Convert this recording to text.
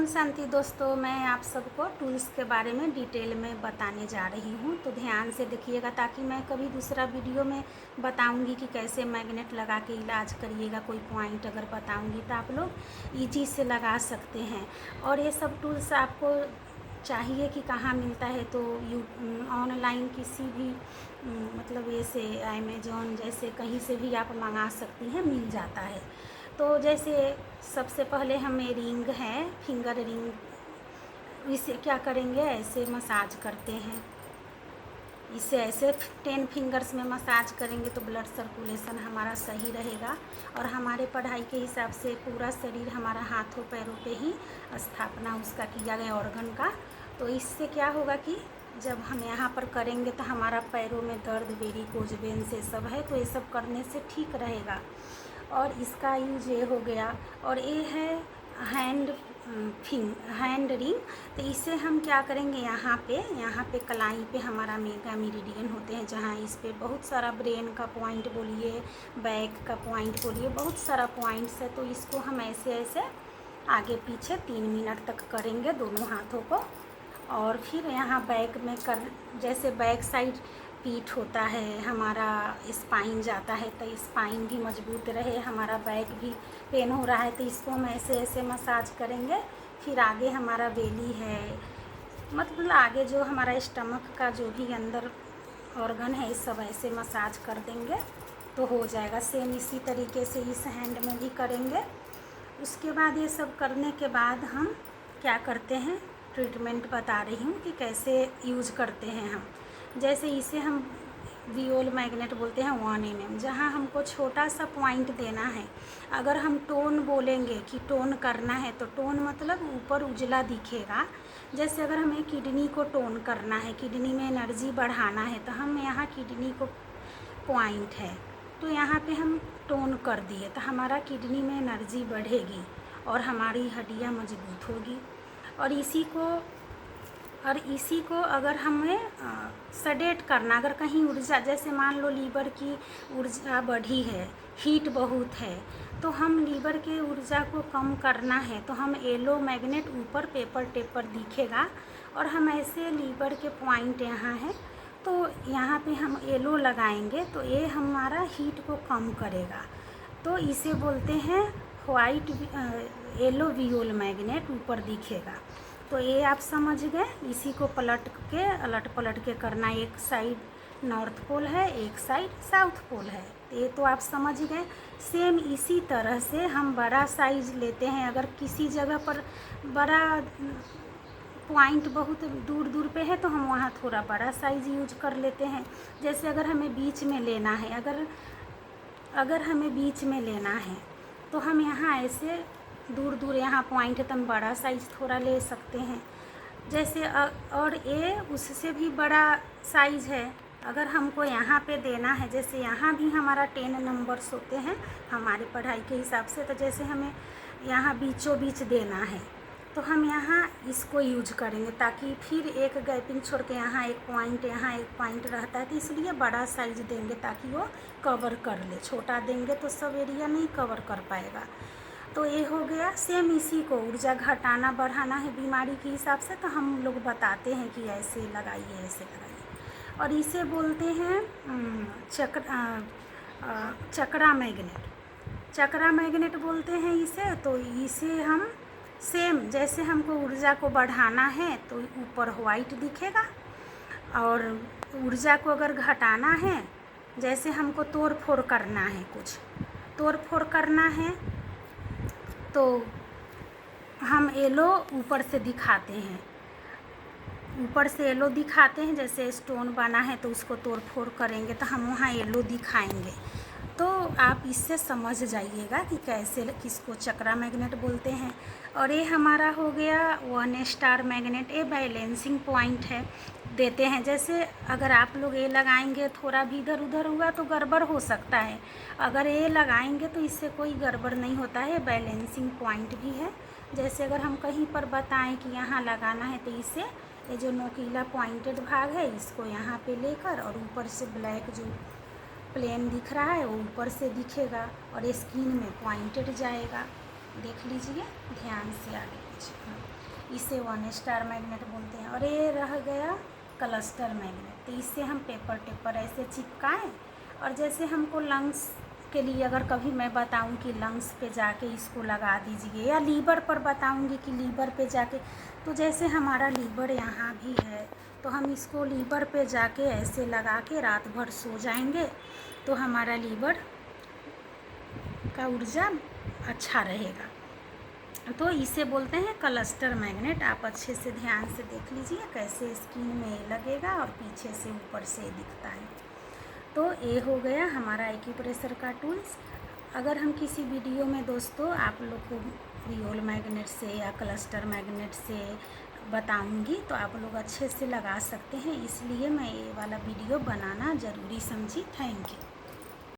ओम शांति दोस्तों, मैं आप सबको टूल्स के बारे में डिटेल में बताने जा रही हूँ। तो ध्यान से देखिएगा ताकि मैं कभी दूसरा वीडियो में बताऊँगी कि कैसे मैग्नेट लगा के इलाज करिएगा, कोई पॉइंट अगर बताऊँगी तो आप लोग ईजी से लगा सकते हैं। और ये सब टूल्स आपको चाहिए कि कहाँ मिलता है, तो ऑनलाइन किसी भी मतलब ऐसे अमेज़ॉन जैसे कहीं से भी आप मंगा सकती हैं, मिल जाता है। तो जैसे सबसे पहले हमें रिंग है, फिंगर रिंग, इसे क्या करेंगे, ऐसे मसाज करते हैं। इसे ऐसे 10 फिंगर्स में मसाज करेंगे तो ब्लड सर्कुलेशन हमारा सही रहेगा और हमारे पढ़ाई के हिसाब से पूरा शरीर हमारा हाथों पैरों पे ही स्थापना उसका किया गया ऑर्गन का। तो इससे क्या होगा कि जब हम यहाँ पर करेंगे तो हमारा पैरों में दर्द, वेरिकोज वेन से सब है, तो ये सब करने से ठीक रहेगा। और इसका यूज ये हो गया। और ये है हैंड रिंग। तो इसे हम क्या करेंगे, यहाँ पे कलाई पे हमारा मेगा मेरिडियन होते हैं, जहाँ इस पे बहुत सारा ब्रेन का पॉइंट बोलिए, बैक का पॉइंट बोलिए, बहुत सारा पॉइंट्स है। तो इसको हम ऐसे ऐसे आगे पीछे 3 मिनट तक करेंगे दोनों हाथों को। और फिर यहाँ बैक में जैसे बैक साइड पीठ होता है, हमारा स्पाइन जाता है, तो स्पाइन भी मजबूत रहे, हमारा बैक भी पेन हो रहा है तो इसको हम ऐसे ऐसे मसाज करेंगे। फिर आगे हमारा बेली है, मतलब आगे जो हमारा स्टमक का जो भी अंदर ऑर्गन है, इस सब ऐसे मसाज कर देंगे तो हो जाएगा। सेम इसी तरीके से इस हैंड में भी करेंगे। उसके बाद ये सब करने के बाद हम क्या करते हैं, ट्रीटमेंट बता रही हूँ कि कैसे यूज करते हैं हम। जैसे इसे हम वियोल मैग्नेट बोलते हैं 1 mm, जहाँ हमको छोटा सा पॉइंट देना है। अगर हम टोन बोलेंगे कि टोन करना है, तो टोन मतलब ऊपर उजला दिखेगा। जैसे अगर हमें किडनी को टोन करना है, किडनी में एनर्जी बढ़ाना है, तो हम यहाँ किडनी को पॉइंट है तो यहाँ पे हम टोन कर दिए तो हमारा किडनी में एनर्जी बढ़ेगी और हमारी हड्डियाँ मजबूत होगी। और इसी को अगर हमें सडेट करना, अगर कहीं ऊर्जा, जैसे मान लो लीवर की ऊर्जा बढ़ी है, हीट बहुत है, तो हम लीवर के ऊर्जा को कम करना है तो हम येलो मैग्नेट ऊपर पेपर टेपर दिखेगा और हम ऐसे लीवर के पॉइंट यहाँ है तो यहाँ पे हम येलो लगाएंगे तो ये हमारा हीट को कम करेगा। तो इसे बोलते हैं वाइट येलो वियोल मैग्नेट, ऊपर दिखेगा। तो ये आप समझ गए। इसी को पलट के करना, एक साइड नॉर्थ पोल है, एक साइड साउथ पोल है, तो ये तो आप समझ गए। सेम इसी तरह से हम बड़ा साइज लेते हैं। अगर किसी जगह पर बड़ा पॉइंट बहुत दूर दूर पे है तो हम वहाँ थोड़ा बड़ा साइज़ यूज कर लेते हैं। जैसे अगर हमें बीच में लेना है, अगर हमें बीच में लेना है तो हम यहाँ ऐसे दूर दूर यहाँ पॉइंट है तो हम बड़ा साइज़ थोड़ा ले सकते हैं। जैसे और ये उससे भी बड़ा साइज़ है। अगर हमको यहाँ पे देना है, जैसे यहाँ भी हमारा 10 नंबर्स होते हैं हमारी पढ़ाई के हिसाब से, तो जैसे हमें यहाँ बीचों बीच देना है तो हम यहाँ इसको यूज करेंगे, ताकि फिर एक गैपिंग छोड़ के यहाँ एक पॉइंट रहता है, तो इसलिए बड़ा साइज देंगे ताकि वो कवर कर ले। छोटा देंगे तो सब एरिया नहीं कवर कर पाएगा। तो ये हो गया। सेम इसी को ऊर्जा घटाना बढ़ाना है बीमारी के हिसाब से, तो हम लोग बताते हैं कि ऐसे लगाइए, ऐसे लगाइए। और इसे बोलते हैं चक्रा मैग्नेट बोलते हैं इसे। तो इसे हम सेम जैसे हमको ऊर्जा को बढ़ाना है तो ऊपर वाइट दिखेगा, और ऊर्जा को अगर घटाना है, जैसे हमको तोड़ फोड़ करना है, कुछ तोड़ फोड़ करना है, तो हम येलो ऊपर से दिखाते हैं, जैसे स्टोन बना है तो उसको तोड़ फोड़ करेंगे तो हम वहाँ येलो दिखाएंगे। तो आप इससे समझ जाइएगा कि कैसे किसको चक्रा मैग्नेट बोलते हैं। और ये हमारा हो गया 1 स्टार मैग्नेट। ये बैलेंसिंग पॉइंट है, देते हैं। जैसे अगर आप लोग ये लगाएंगे, थोड़ा भी इधर उधर हुआ तो गड़बड़ हो सकता है, अगर ये लगाएंगे तो इससे कोई गड़बड़ नहीं होता है। बैलेंसिंग पॉइंट भी है। जैसे अगर हम कहीं पर बताएं कि यहाँ लगाना है, तो इसे ये जो नोकीला पॉइंटेड भाग है इसको यहाँ पे लेकर, और ऊपर से ब्लैक जो प्लेन दिख रहा है वो ऊपर से दिखेगा और स्किन में पॉइंटेड जाएगा। देख लीजिए ध्यान से आगे पीछे। इसे 1 स्टार मैग्नेट बोलते हैं। और ये रह गया क्लस्टर मैग्नेट। तो इससे हम पेपर टेपर ऐसे चिपकाएं। और जैसे हमको लंग्स के लिए अगर कभी मैं बताऊं कि लंग्स पे जाके इसको लगा दीजिए, या लीवर पर बताऊंगी कि लीवर पे जाके, तो जैसे हमारा लीवर यहाँ भी है तो हम इसको लीवर पे जाके ऐसे लगा के रात भर सो जाएंगे तो हमारा लीवर का ऊर्जा अच्छा रहेगा। तो इसे बोलते हैं क्लस्टर मैग्नेट। आप अच्छे से ध्यान से देख लीजिए कैसे स्किन में लगेगा और पीछे से ऊपर से दिखता है। तो ये हो गया हमारा एक्यूप्रेशर का टूल्स। अगर हम किसी वीडियो में दोस्तों आप लोग को रियोल मैग्नेट से या क्लस्टर मैग्नेट से बताऊंगी तो आप लोग अच्छे से लगा सकते हैं, इसलिए मैं ये वाला वीडियो बनाना ज़रूरी समझी। Thank you.